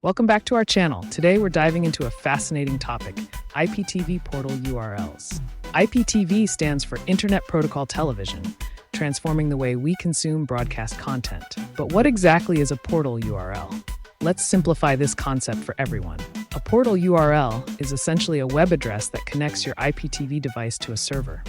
Welcome back to our channel. Today we're diving into a fascinating topic, IPTV portal URLs. IPTV stands for Internet Protocol Television, transforming the way we consume broadcast content. But what exactly is a portal URL? Let's simplify this concept for everyone. A portal URL is essentially a web address that connects your IPTV device to a server.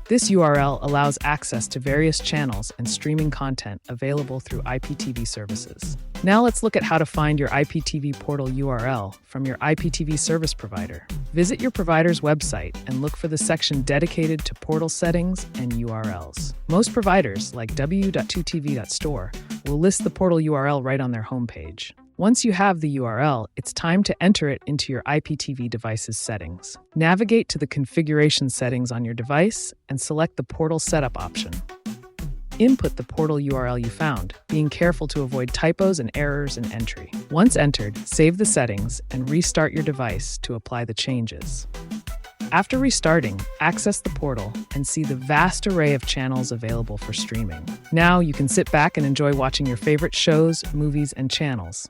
This URL allows access to various channels and streaming content available through IPTV services. Now let's look at how to find your IPTV portal URL from your IPTV service provider. Visit your provider's website and look for the section dedicated to portal settings and URLs. Most providers, like w.2tv.store, will list the portal URL right on their homepage. Once you have the URL, it's time to enter it into your IPTV device's settings. Navigate to the configuration settings on your device and select the portal setup option. Input the portal URL you found, being careful to avoid typos and errors in entry. Once entered, save the settings and restart your device to apply the changes. After restarting, access the portal and see the vast array of channels available for streaming. Now you can sit back and enjoy watching your favorite shows, movies, and channels.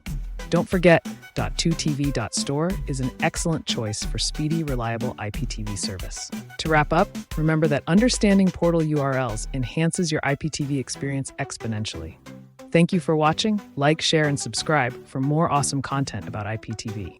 Don't forget, .2tv.store is an excellent choice for speedy, reliable IPTV service. To wrap up, remember that understanding portal URLs enhances your IPTV experience exponentially. Thank you for watching. Like, share, and subscribe for more awesome content about IPTV.